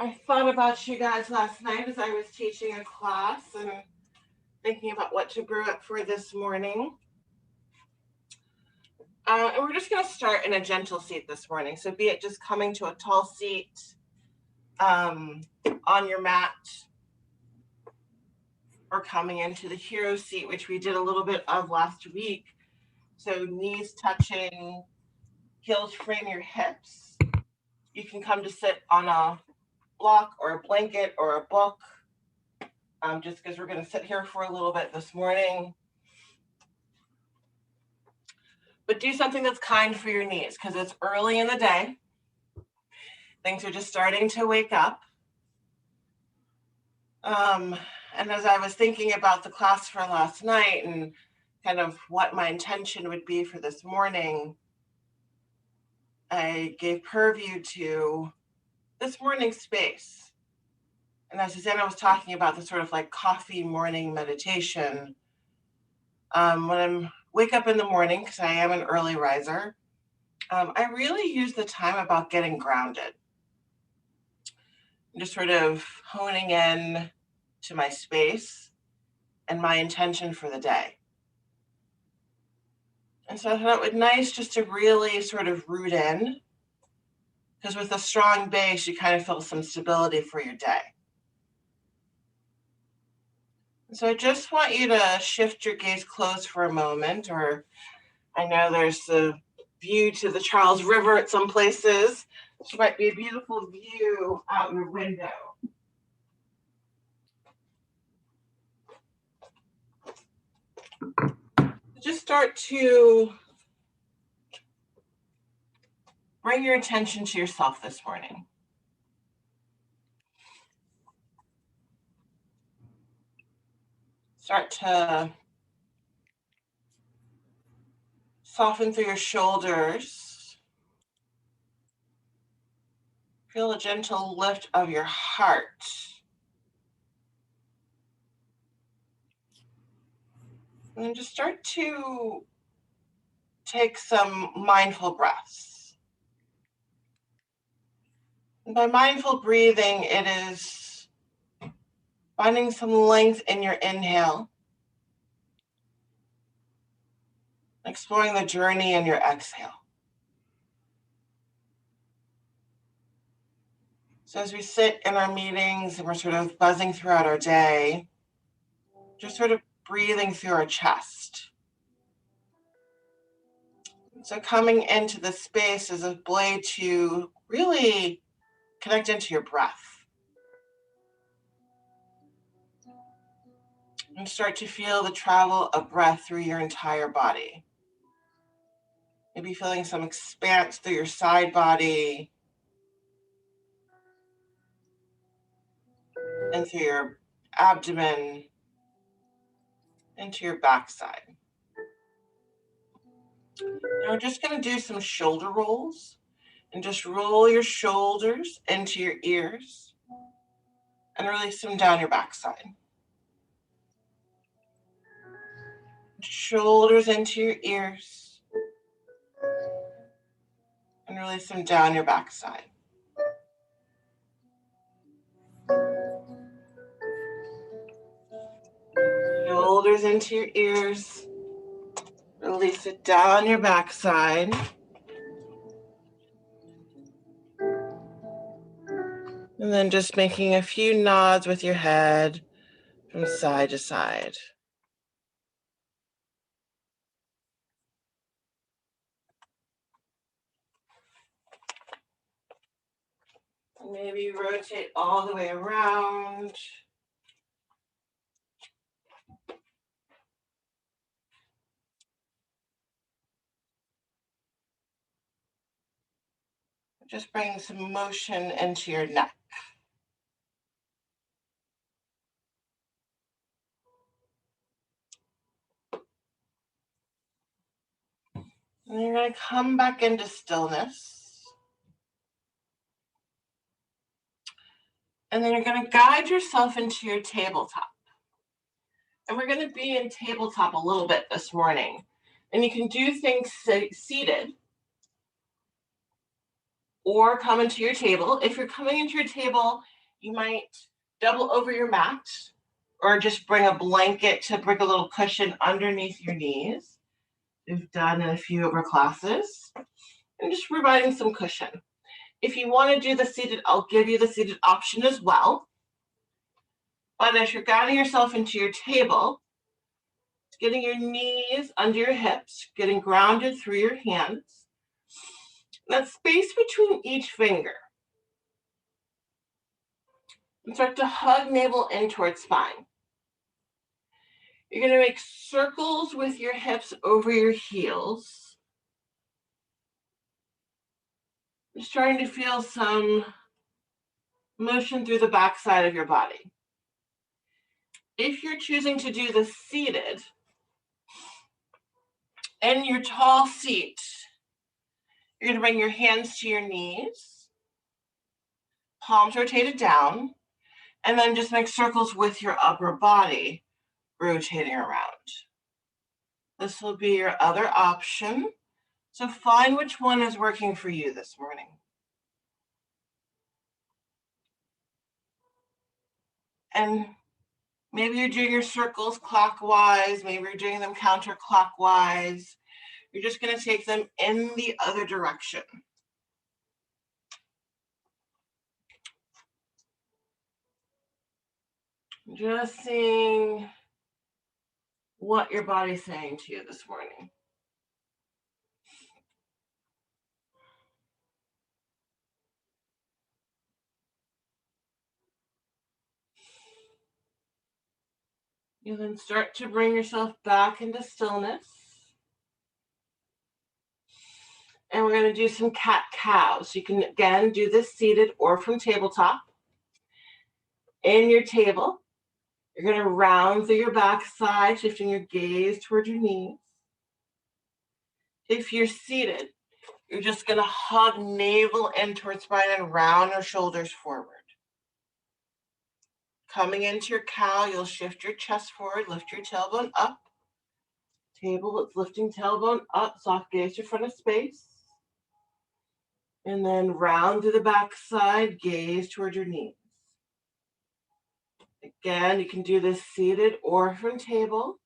I thought about you guys last night as I was teaching a class and thinking about what to brew up for this morning. And we're just going to start in a gentle seat this morning. So be it just coming to a tall seat on your mat or coming into the hero seat, which we did a little bit of last week. So knees touching, heels frame your hips. You can come to sit on a block or a blanket or a book, just because we're going to sit here for a little bit this morning. But do something that's kind for your knees because it's early in the day. Things are just starting to wake up. And as I was thinking about the class for last night and kind of what my intention would be for this morning, I gave purview to this morning space. And as Susanna was talking about the sort of like coffee morning meditation, when I wake up in the morning, because I am an early riser, I really use the time about getting grounded. I'm just sort of honing in to my space and my intention for the day. And so I thought it would be nice just to really sort of root in, because with a strong base, you kind of feel some stability for your day. And so I just want you to shift your gaze close for a moment, or I know there's the view to the Charles River at some places. This might be a beautiful view out your window. Just start to bring your attention to yourself this morning. Start to soften through your shoulders. Feel a gentle lift of your heart. And then just start to take some mindful breaths. And by mindful breathing, it is finding some length in your inhale, exploring the journey in your exhale. So as we sit in our meetings and we're sort of buzzing throughout our day, just sort of breathing through our chest. So coming into the space is a way to really connect into your breath. And start to feel the travel of breath through your entire body. Maybe feeling some expanse through your side body and through your abdomen into your backside. Now we're just going to do some shoulder rolls and just roll your shoulders into your ears and release them down your backside. Shoulders into your ears and release them down your backside. Shoulders into your ears, release it down your backside. And then just making a few nods with your head from side to side. Maybe rotate all the way around. Just bring some motion into your neck. And you're going to come back into stillness. And then you're going to guide yourself into your tabletop. And we're going to be in tabletop a little bit this morning. And you can do things seated, or come into your table. If you're coming into your table, you might double over your mat or just bring a blanket to bring a little cushion underneath your knees. We've done in a few of our classes, and just providing some cushion. If you want to do the seated, I'll give you the seated option as well. But as you're guiding yourself into your table, getting your knees under your hips, getting grounded through your hands. That space between each finger. And start to hug navel in towards spine. You're going to make circles with your hips over your heels. You're starting to feel some motion through the back side of your body. If you're choosing to do the seated, in your tall seat, you're going to bring your hands to your knees, palms rotated down, and then just make circles with your upper body, rotating around. This will be your other option. So find which one is working for you this morning. And maybe you're doing your circles clockwise, maybe you're doing them counterclockwise. You're just going to take them in the other direction. Just seeing what your body's saying to you this morning. You then start to bring yourself back into stillness. And we're going to do some cat-cow. So you can, again, do this seated or from tabletop. In your table, you're going to round through your back side, shifting your gaze toward your knees. If you're seated, you're just going to hug navel in towards spine and round your shoulders forward. Coming into your cow, you'll shift your chest forward, lift your tailbone up. Table, it's lifting tailbone up, soft gaze to front of space. And then round to the back side, gaze toward your knees. Again, you can do this seated or from table.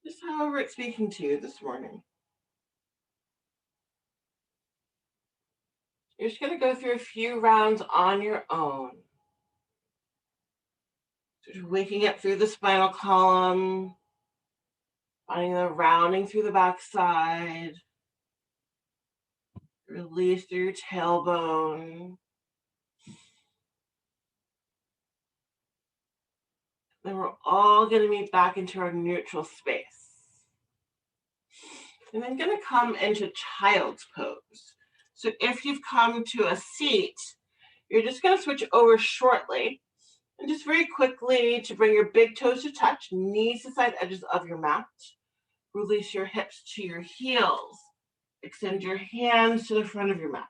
Just however it's speaking to you this morning. You're just going to go through a few rounds on your own. Just waking up through the spinal column, finding the rounding through the back side. Release through your tailbone. Then we're all going to meet back into our neutral space. And then going to come into child's pose. So if you've come to a seat, you're just going to switch over shortly. And just very quickly to bring your big toes to touch, knees to side edges of your mat. Release your hips to your heels. Extend your hands to the front of your mat.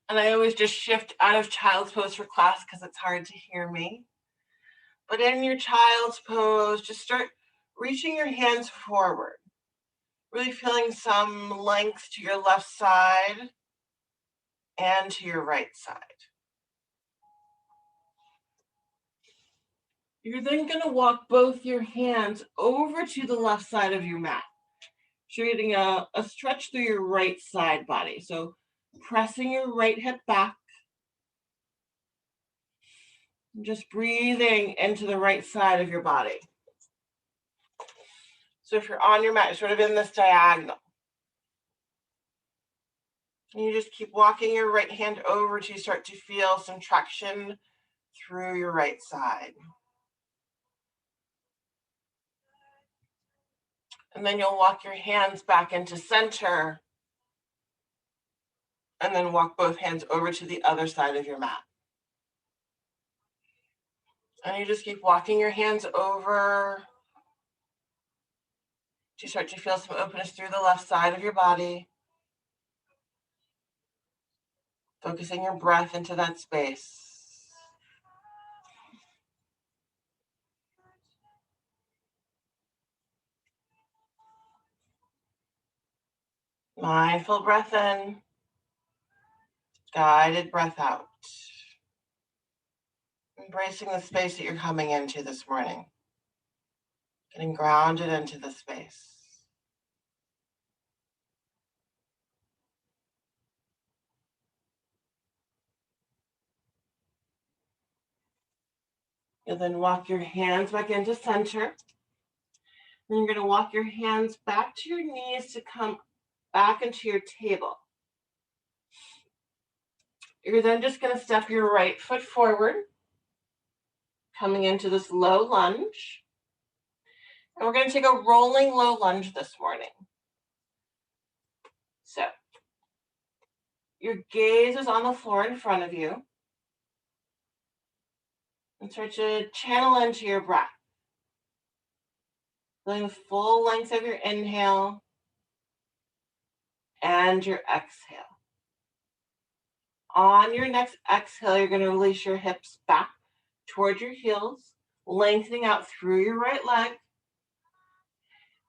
And I always just shift out of child's pose for class because it's hard to hear me. But in your child's pose, just start reaching your hands forward. Really feeling some length to your left side and to your right side. You're then going to walk both your hands over to the left side of your mat. So you're getting a stretch through your right side body. So pressing your right hip back. And just breathing into the right side of your body. So if you're on your mat, you're sort of in this diagonal. And you just keep walking your right hand over till you start to feel some traction through your right side. And then you'll walk your hands back into center. And then walk both hands over to the other side of your mat. And you just keep walking your hands over. You start to feel some openness through the left side of your body. Focusing your breath into that space. Mindful breath in, guided breath out. Embracing the space that you're coming into this morning. Getting grounded into the space. You'll then walk your hands back into center. Then you're going to walk your hands back to your knees to come back into your table. You're then just going to step your right foot forward, coming into this low lunge. And we're going to take a rolling low lunge this morning. So your gaze is on the floor in front of you. And start to channel into your breath. Feeling the full length of your inhale and your exhale. On your next exhale, you're going to release your hips back towards your heels, lengthening out through your right leg.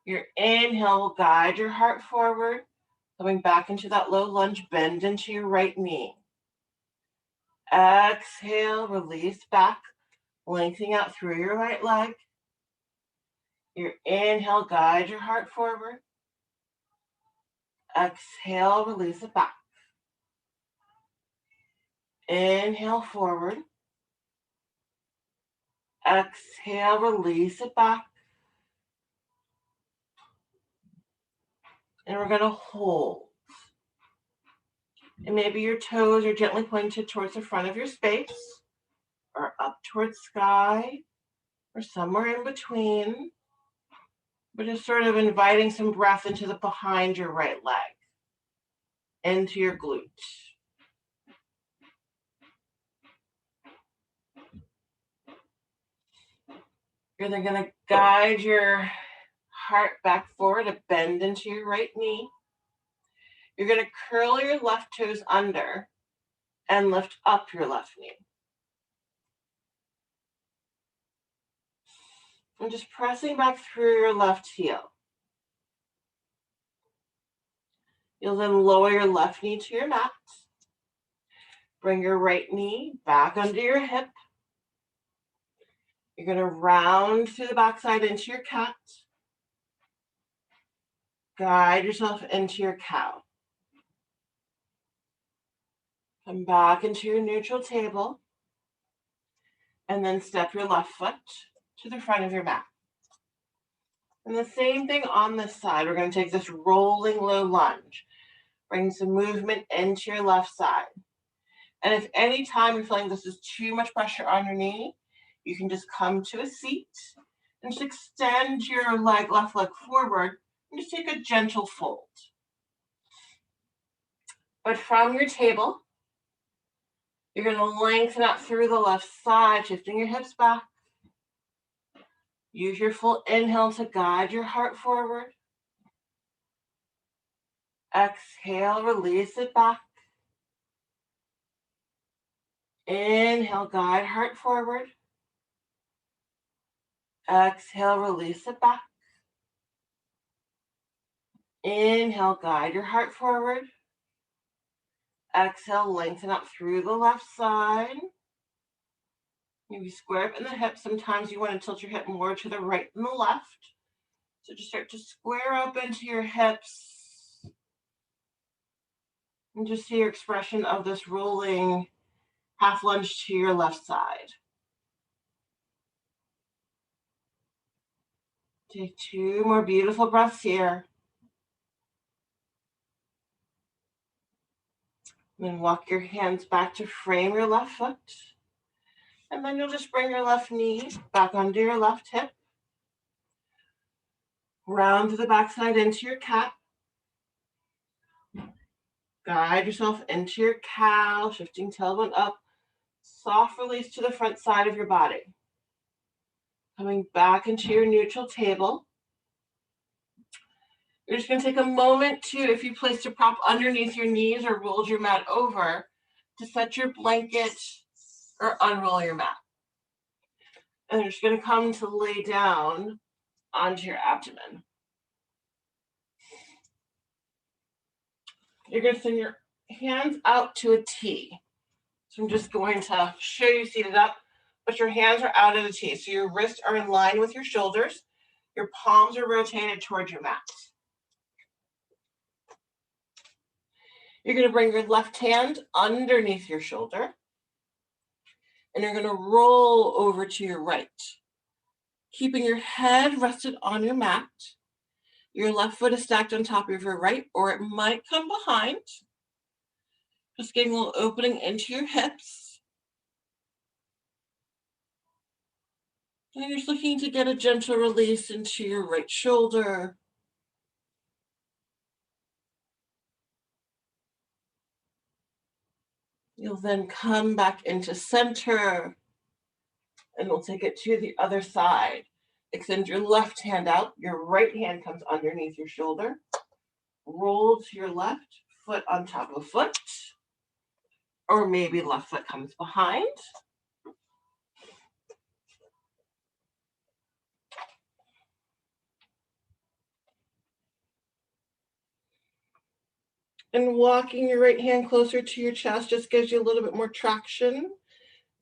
Your inhale will guide your heart forward, coming back into that low lunge, bend into your right knee. Exhale, release back, lengthening out through your right leg. Your inhale, guide your heart forward. Exhale, release it back. Inhale forward. Exhale, release it back. And we're going to hold. And maybe your toes are gently pointed towards the front of your space, or up towards sky, or somewhere in between. But just sort of inviting some breath into the behind your right leg, into your glute. You're then going to guide your heart back forward, to bend into your right knee. You're going to curl your left toes under and lift up your left knee. And just pressing back through your left heel. You'll then lower your left knee to your mat. Bring your right knee back under your hip. You're going to round through the backside into your cat. Guide yourself into your cow. Come back into your neutral table. And then step your left foot to the front of your mat. And the same thing on this side. We're going to take this rolling low lunge. Bring some movement into your left side. And if any time you're feeling this is too much pressure on your knee, you can just come to a seat and just extend your left leg forward and just take a gentle fold. But from your table, you're going to lengthen out through the left side, shifting your hips back. Use your full inhale to guide your heart forward. Exhale, release it back. Inhale, guide heart forward. Exhale, release it back. Inhale, guide your heart forward. Exhale, lengthen up through the left side. Maybe square up in the hips. Sometimes you want to tilt your hip more to the right than the left. So just start to square up into your hips. And just see your expression of this rolling half lunge to your left side. Take 2 more beautiful breaths here. Then walk your hands back to frame your left foot. And then you'll just bring your left knee back onto your left hip. Round to the backside into your cat. Guide yourself into your cow, shifting tailbone up. Soft release to the front side of your body. Coming back into your neutral table. You're just going to take a moment to, if you placed a prop underneath your knees or rolled your mat over, to set your blanket or unroll your mat. And you're just going to come to lay down onto your abdomen. You're going to send your hands out to a T. So I'm just going to show you seated up, but your hands are out at a T. So your wrists are in line with your shoulders. Your palms are rotated towards your mat. You're going to bring your left hand underneath your shoulder, and you're going to roll over to your right, keeping your head rested on your mat. Your left foot is stacked on top of your right, or it might come behind. Just getting a little opening into your hips. And you're just looking to get a gentle release into your right shoulder. You'll then come back into center, and we'll take it to the other side. Extend your left hand out. Your right hand comes underneath your shoulder. Roll to your left, foot on top of foot, or maybe left foot comes behind. And walking your right hand closer to your chest just gives you a little bit more traction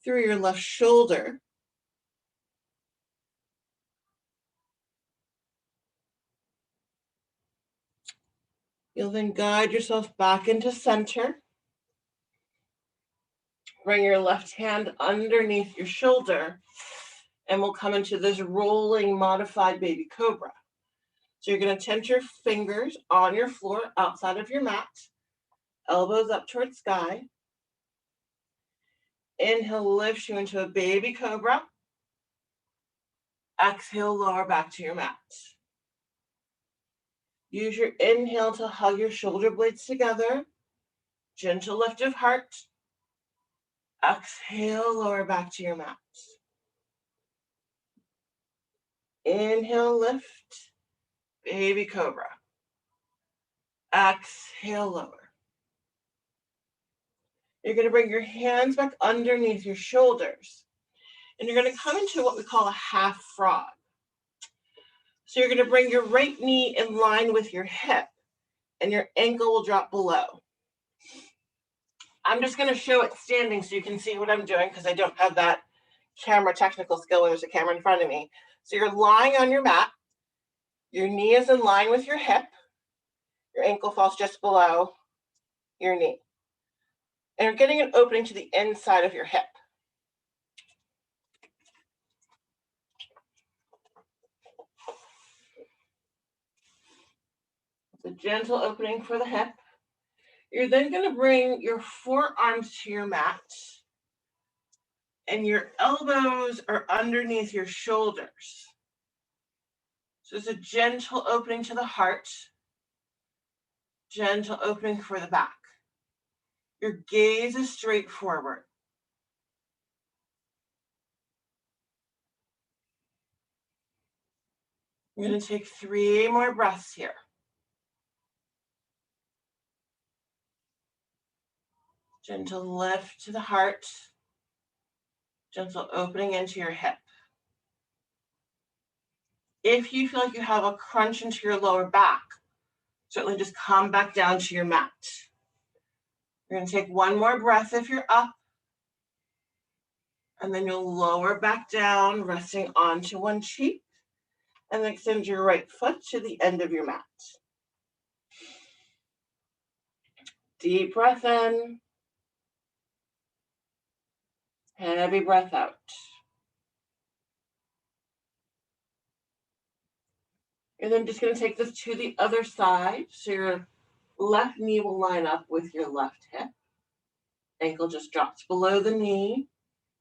through your left shoulder. You'll then guide yourself back into center. Bring your left hand underneath your shoulder, and we'll come into this rolling modified baby cobra. So you're going to tent your fingers on your floor outside of your mat, elbows up towards sky. Inhale, lifts you into a baby cobra. Exhale, lower back to your mat. Use your inhale to hug your shoulder blades together. Gentle lift of heart. Exhale, lower back to your mat. Inhale, lift, baby cobra. Exhale, lower. You're going to bring your hands back underneath your shoulders, and you're going to come into what we call a half frog. So you're going to bring your right knee in line with your hip, and your ankle will drop below. I'm just going to show it standing so you can see what I'm doing, because I don't have that camera technical skill when there's a camera in front of me. So you're lying on your mat. Your knee is in line with your hip. Your ankle falls just below your knee. And you're getting an opening to the inside of your hip. It's a gentle opening for the hip. You're then going to bring your forearms to your mat, and your elbows are underneath your shoulders. So it's a gentle opening to the heart, gentle opening for the back. Your gaze is straight forward. You're going to take 3 more breaths here. Gentle lift to the heart, gentle opening into your hip. If you feel like you have a crunch into your lower back, certainly just come back down to your mat. You're going to take 1 more breath if you're up, and then you'll lower back down, resting onto one cheek, and then extend your right foot to the end of your mat. Deep breath in, heavy breath out. You're then just going to take this to the other side. So your left knee will line up with your left hip. Ankle just drops below the knee.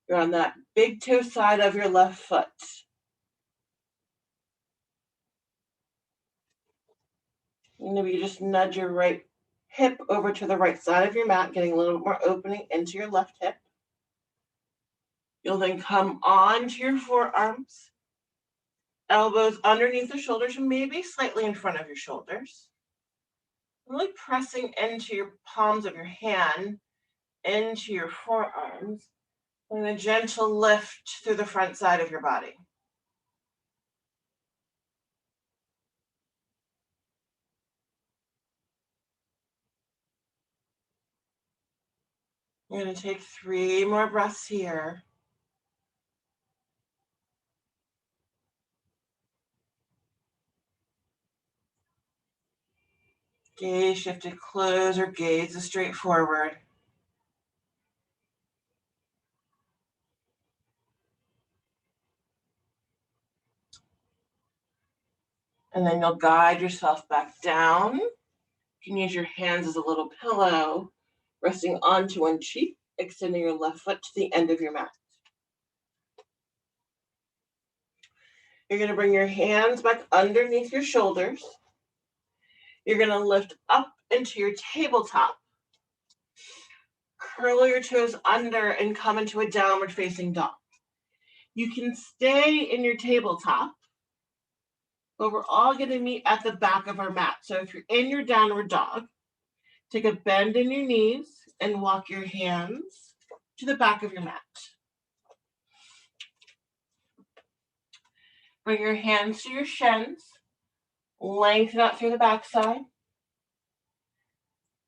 You're on that big toe side of your left foot. And maybe you just nudge your right hip over to the right side of your mat, getting a little bit more opening into your left hip. You'll then come onto your forearms, elbows underneath the shoulders, and maybe slightly in front of your shoulders. Really pressing into your palms of your hand, into your forearms, and a gentle lift through the front side of your body. We're going to take 3 more breaths here. Gaze shifted close or gaze is straight forward. And then you'll guide yourself back down. You can use your hands as a little pillow, resting onto one cheek, extending your left foot to the end of your mat. You're going to bring your hands back underneath your shoulders. You're going to lift up into your tabletop. Curl your toes under and come into a downward facing dog. You can stay in your tabletop, but we're all going to meet at the back of our mat. So if you're in your downward dog, take a bend in your knees and walk your hands to the back of your mat. Bring your hands to your shins, lengthen out through the backside.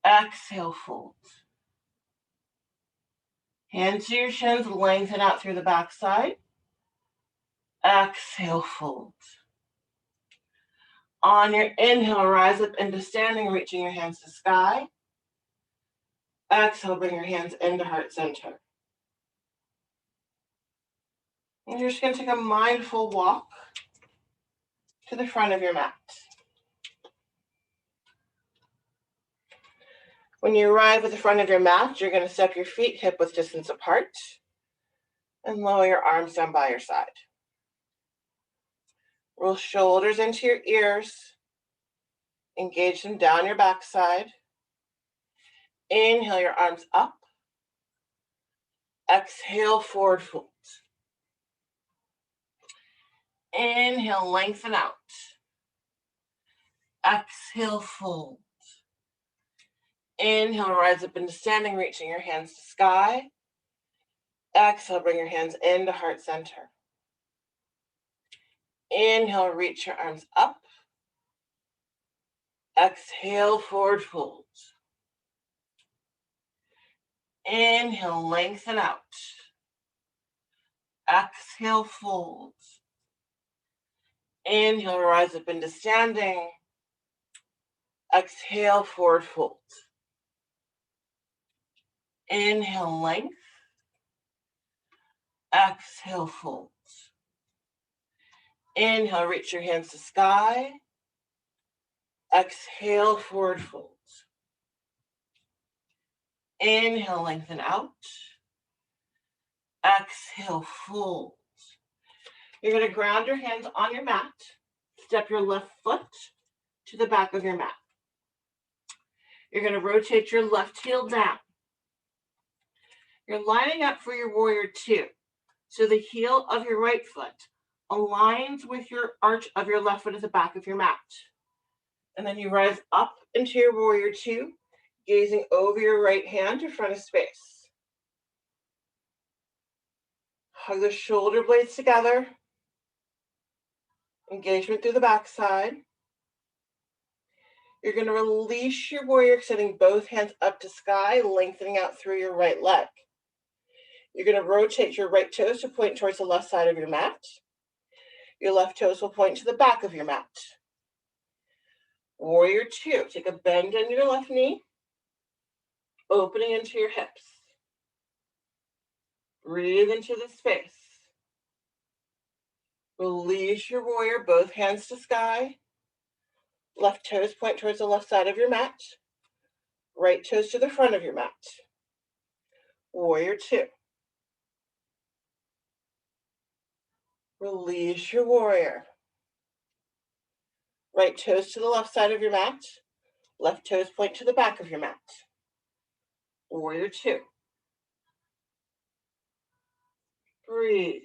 Exhale, fold. Hands to your shins, lengthen out through the backside. Exhale, fold. On your inhale, rise up into standing, reaching your hands to sky. Exhale, bring your hands into heart center. And you're just going to take a mindful walk to the front of your mat. When you arrive at the front of your mat, you're going to step your feet hip-width distance apart and lower your arms down by your side. Roll shoulders into your ears. Engage them down your backside. Inhale your arms up. Exhale, forward fold. Inhale, lengthen out. Exhale, fold. Inhale, rise up into standing, reaching your hands to sky. Exhale, bring your hands into heart center. Inhale, reach your arms up. Exhale, forward fold. Inhale, lengthen out. Exhale, fold. Inhale, rise up into standing. Exhale, forward fold. Inhale, length. Exhale, fold. Inhale, reach your hands to sky. Exhale, forward fold. Inhale, lengthen out. Exhale, fold. You're going to ground your hands on your mat. Step your left foot to the back of your mat. You're going to rotate your left heel down. You're lining up for your warrior two. So the heel of your right foot aligns with your arch of your left foot at the back of your mat. And then you rise up into your warrior two, gazing over your right hand to front of space. Hug the shoulder blades together. Engagement through the backside. You're going to release your warrior, extending both hands up to sky, lengthening out through your right leg. You're going to rotate your right toes to point towards the left side of your mat. Your left toes will point to the back of your mat. Warrior two, take a bend in your left knee, opening into your hips. Breathe into the space. Release your warrior, both hands to sky. Left toes point towards the left side of your mat. Right toes to the front of your mat. Warrior two. Release your warrior. Right toes to the left side of your mat. Left toes point to the back of your mat. Warrior two. Breathe.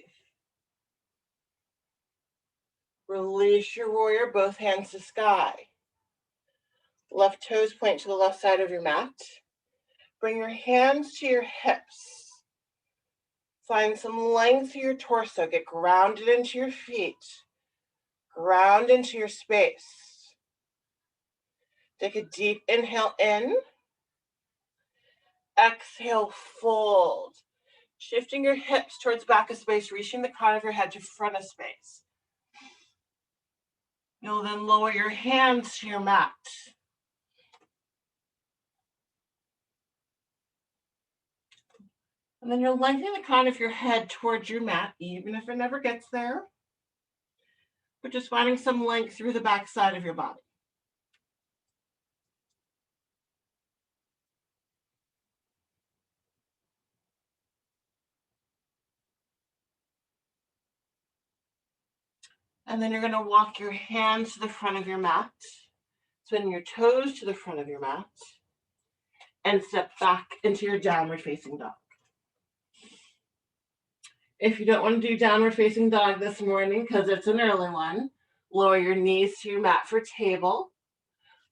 Release your warrior, both hands to sky. Left toes point to the left side of your mat. Bring your hands to your hips. Find some length to your torso. Get grounded into your feet. Ground into your space. Take a deep inhale in. Exhale, fold. Shifting your hips towards back of space, reaching the crown of your head to front of space. You'll then lower your hands to your mat. And then you'll lengthen the crown of your head towards your mat, even if it never gets there. But just finding some length through the back side of your body. And then you're going to walk your hands to the front of your mat. Spin your toes to the front of your mat. And step back into your downward facing dog. If you don't want to do downward facing dog this morning because it's an early one, lower your knees to your mat for table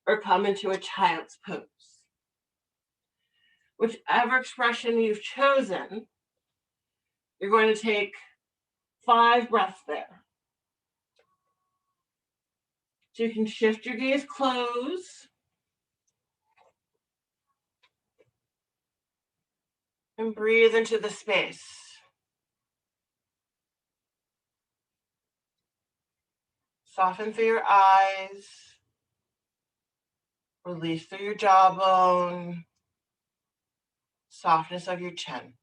or come into a child's pose. Whichever expression you've chosen, you're going to take 5 breaths there. So you can shift your gaze close and breathe into the space. Soften through your eyes. Release through your jawbone. Softness of your chin.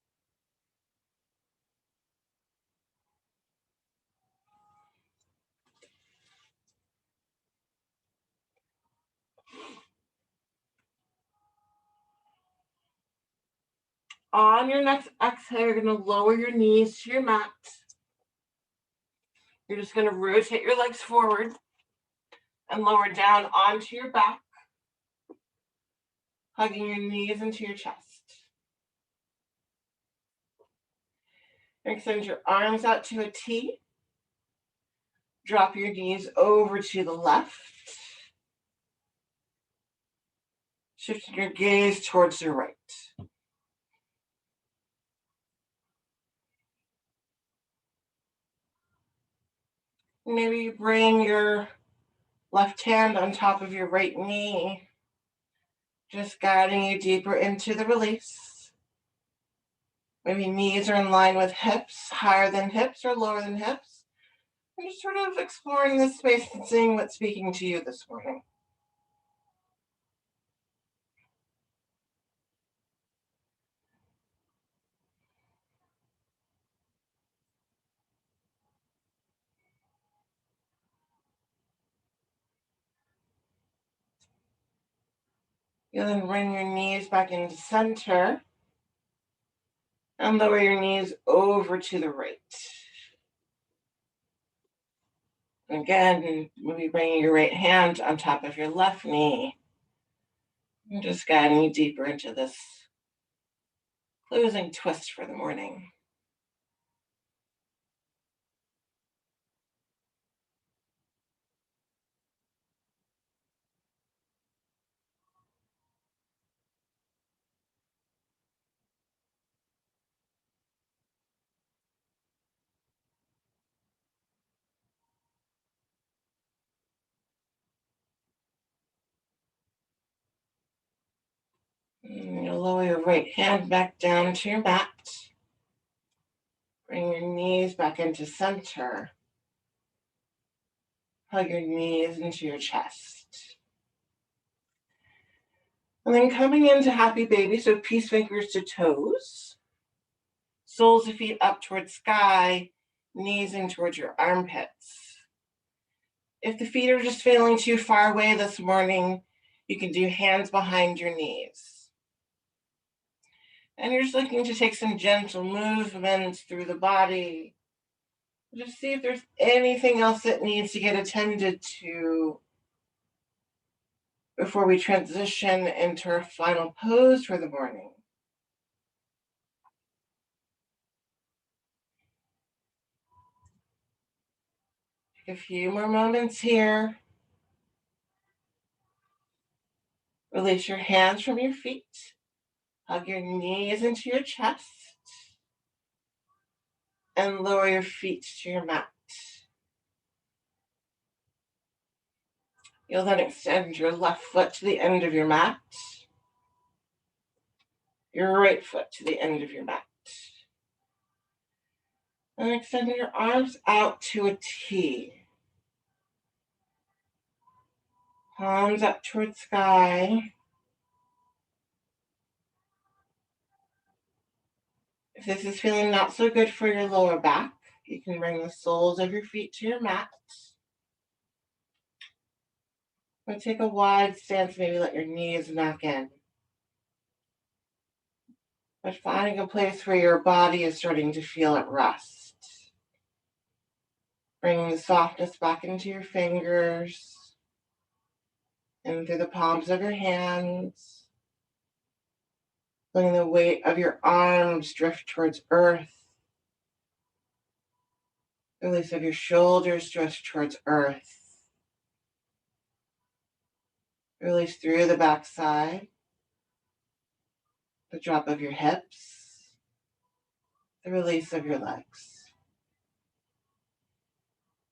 On your next exhale, you're going to lower your knees to your mat. You're just going to rotate your legs forward and lower down onto your back, hugging your knees into your chest. Extend your arms out to a T. Drop your knees over to the left. Shifting your gaze towards the right. Maybe you bring your left hand on top of your right knee, just guiding you deeper into the release. Maybe knees are in line with hips, higher than hips or lower than hips. And just sort of exploring this space and seeing what's speaking to you this morning. You'll then bring your knees back into center and lower your knees over to the right. And again, maybe bringing your right hand on top of your left knee. And just guiding you deeper into this closing twist for the morning. And you'll lower your right hand back down to your mat. Bring your knees back into center. Hug your knees into your chest. And then coming into happy baby, so peace fingers to toes. Soles of feet up towards sky, knees in towards your armpits. If the feet are just feeling too far away this morning, you can do hands behind your knees. And you're just looking to take some gentle movements through the body. Just see if there's anything else that needs to get attended to before we transition into our final pose for the morning. Take a few more moments here. Release your hands from your feet. Hug your knees into your chest. And lower your feet to your mat. You'll then extend your left foot to the end of your mat. your right foot to the end of your mat. And extend your arms out to a T. Palms up towards sky. If this is feeling not so good for your lower back, you can bring the soles of your feet to your mat. Or take a wide stance, maybe let your knees knock in. But finding a place where your body is starting to feel at rest. Bringing the softness back into your fingers and through the palms of your hands. Letting the weight of your arms drift towards earth. Release of your shoulders drift towards earth. Release through the backside. The drop of your hips. The release of your legs.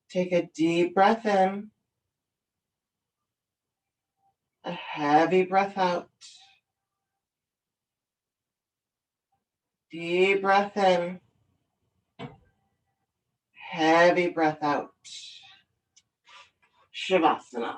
Take a deep breath in. A heavy breath out. Deep breath in. Heavy breath out. Shavasana.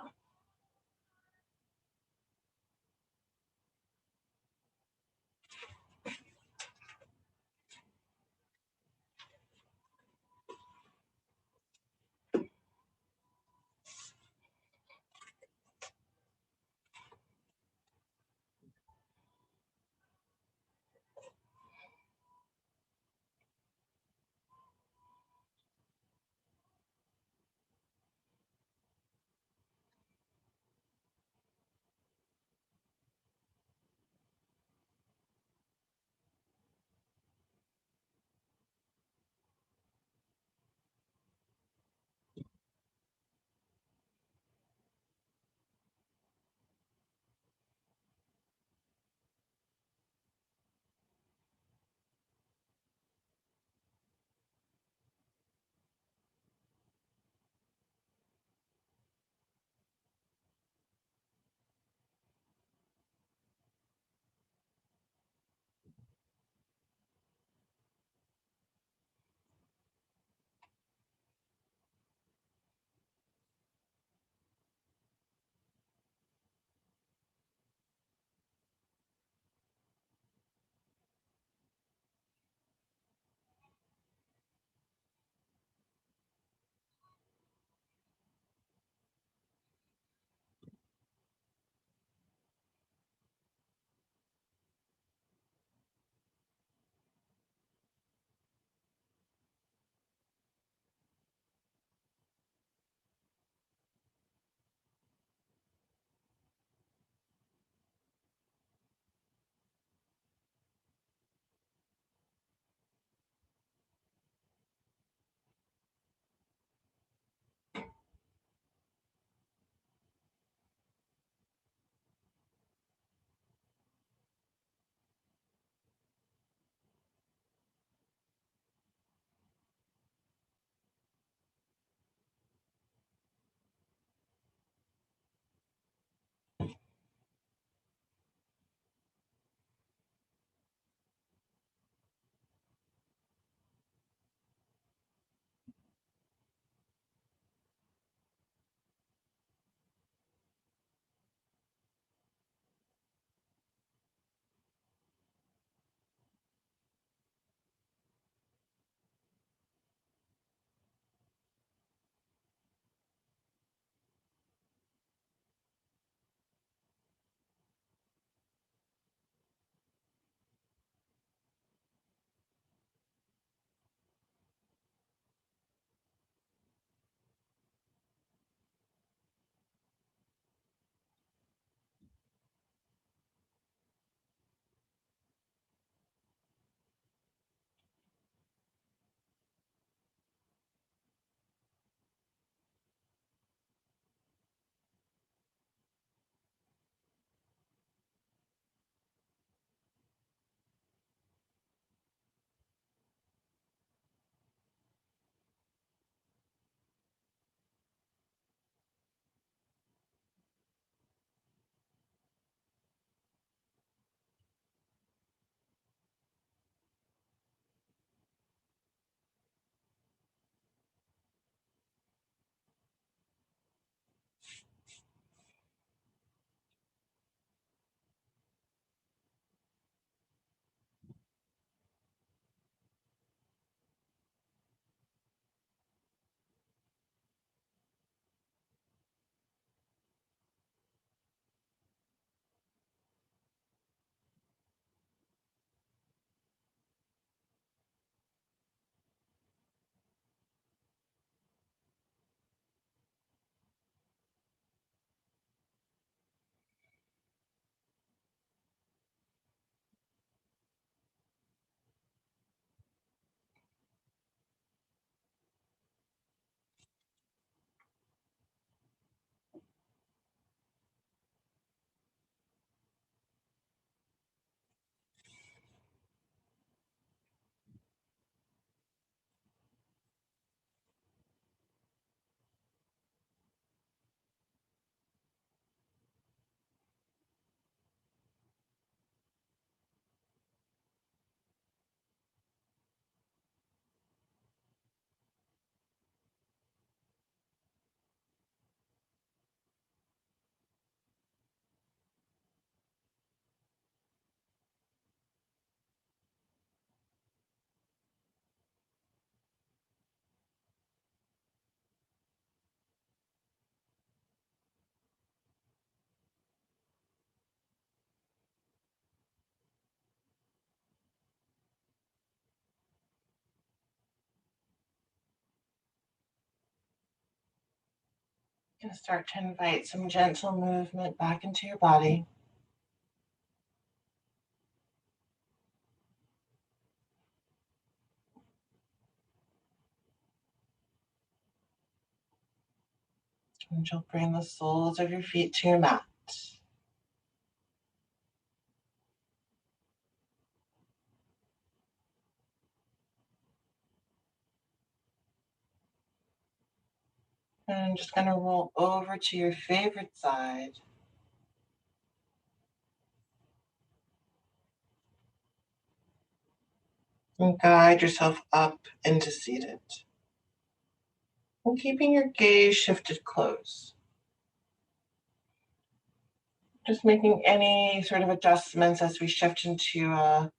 And start to invite some gentle movement back into your body. And you'll bring the soles of your feet to your mat. And I'm just going to roll over to your favorite side. And guide yourself up into seated. And keeping your gaze shifted close. Just making any sort of adjustments as we shift into a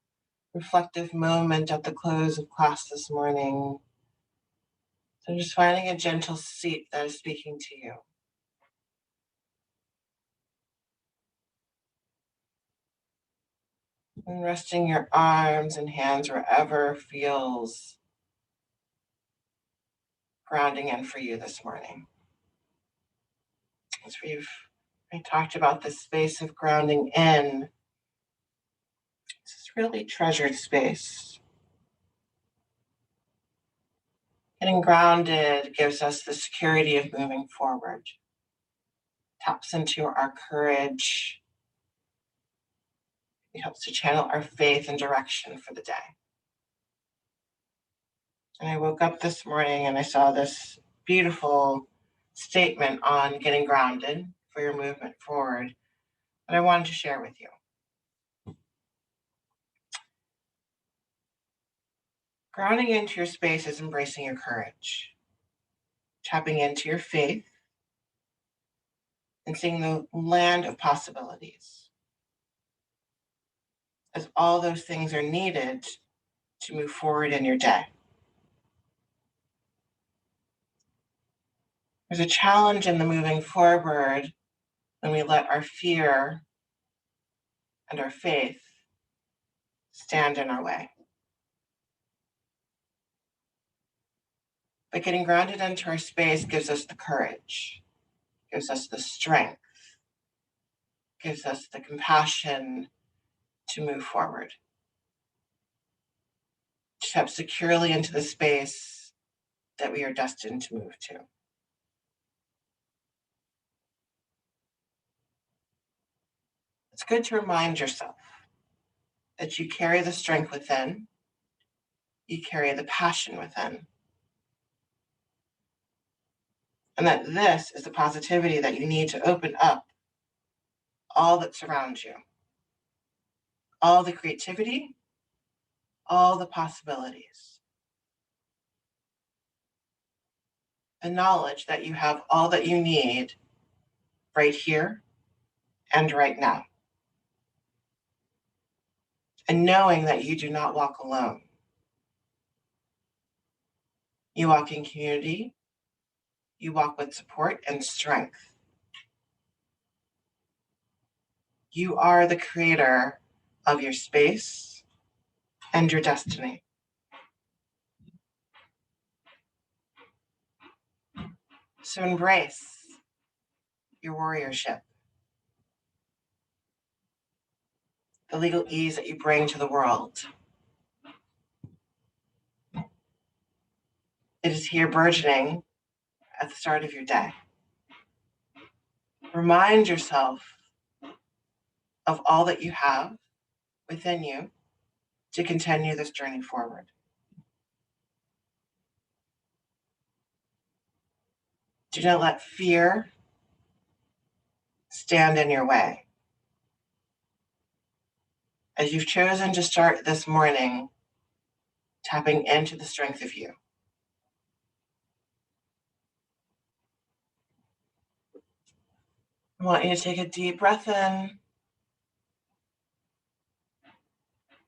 reflective moment at the close of class this morning. So just finding a gentle seat that is speaking to you. And resting your arms and hands wherever feels grounding in for you this morning. As we talked about this space of grounding in, this is really treasured space. Getting grounded gives us the security of moving forward, taps into our courage. It helps to channel our faith and direction for the day. And I woke up this morning and I saw this beautiful statement on getting grounded for your movement forward that I wanted to share with you. Grounding into your space is embracing your courage, tapping into your faith, and seeing the land of possibilities, as all those things are needed to move forward in your day. There's a challenge in the moving forward when we let our fear and our faith stand in our way. But getting grounded into our space gives us the courage, gives us the strength, gives us the compassion to move forward, to step securely into the space that we are destined to move to. It's good to remind yourself that you carry the strength within, you carry the passion within, and that this is the positivity that you need to open up all that surrounds you, all the creativity, all the possibilities. The knowledge that you have all that you need right here and right now. And knowing that you do not walk alone. You walk in community, you walk with support and strength. You are the creator of your space and your destiny. So embrace your warriorship, the legal ease that you bring to the world. It is here burgeoning at the start of your day. Remind yourself of all that you have within you to continue this journey forward. Do not let fear stand in your way. As you've chosen to start this morning, tapping into the strength of you. I want you to take a deep breath in.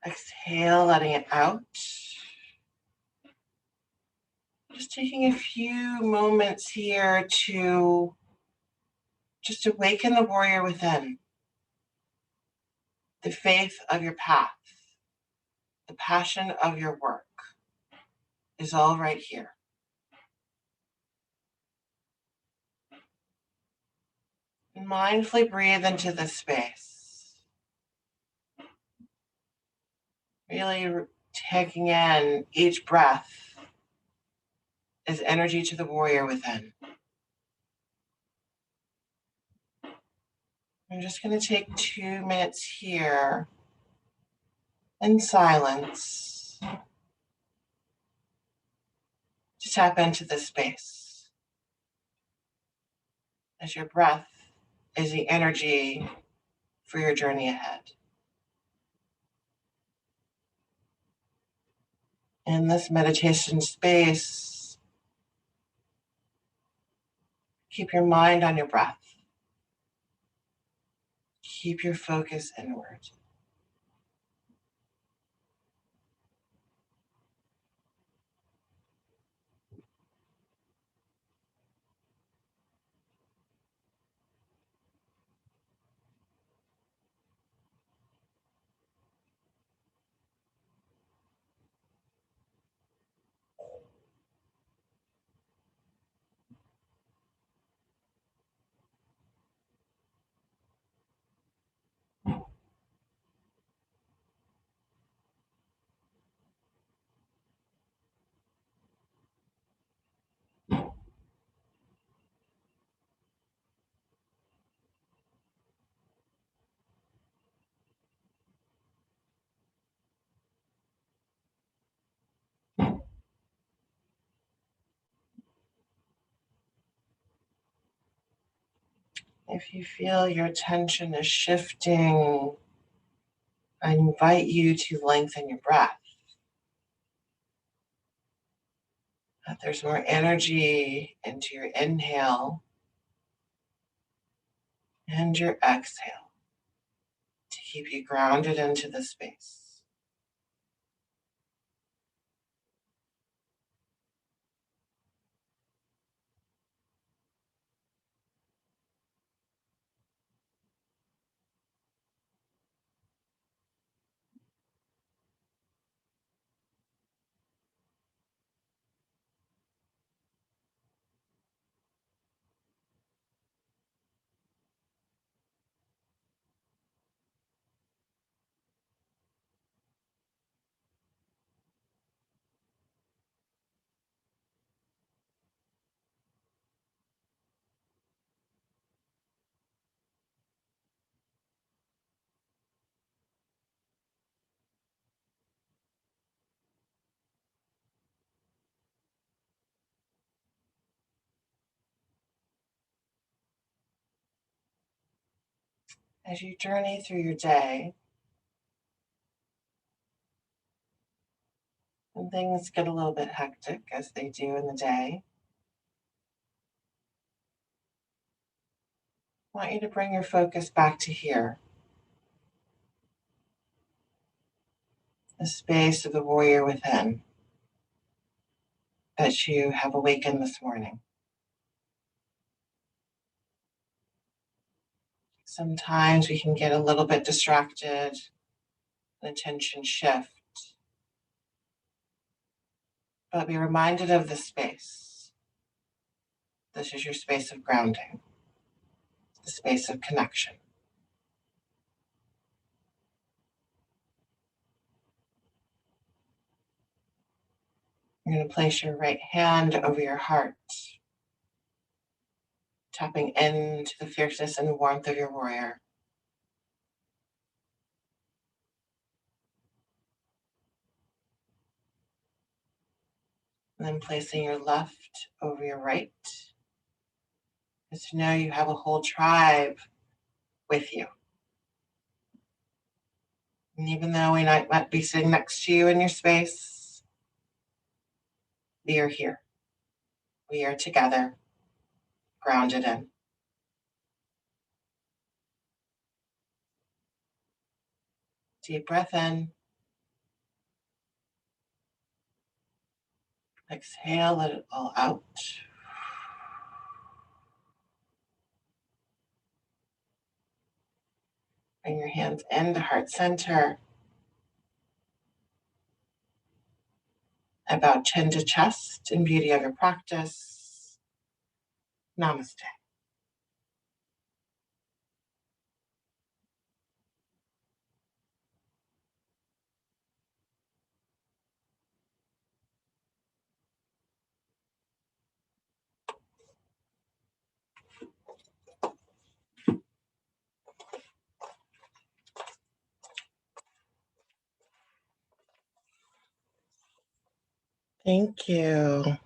Exhale, letting it out. Just taking a few moments here to just awaken the warrior within. The faith of your path, the passion of your work is all right here. And mindfully breathe into this space. Really taking in each breath as energy to the warrior within. I'm just going to take 2 minutes here in silence to tap into this space. As your breath is the energy for your journey ahead. In this meditation space, keep your mind on your breath. Keep your focus inward. If you feel your attention is shifting, I invite you to lengthen your breath. That there's more energy into your inhale and your exhale to keep you grounded into the space. As you journey through your day, and things get a little bit hectic as they do in the day, I want you to bring your focus back to here, the space of the warrior within that you have awakened this morning. Sometimes we can get a little bit distracted, the attention shift, but be reminded of the space. This is your space of grounding, the space of connection. You're going to place your right hand over your heart, tapping into the fierceness and warmth of your warrior. And then placing your left over your right, is to know you have a whole tribe with you. And even though we might be sitting next to you in your space, we are here. We are together, grounded in. Deep breath in. Exhale, let it all out. Bring your hands into heart center. About chin to chest in beauty of your practice. Namaste. Thank you.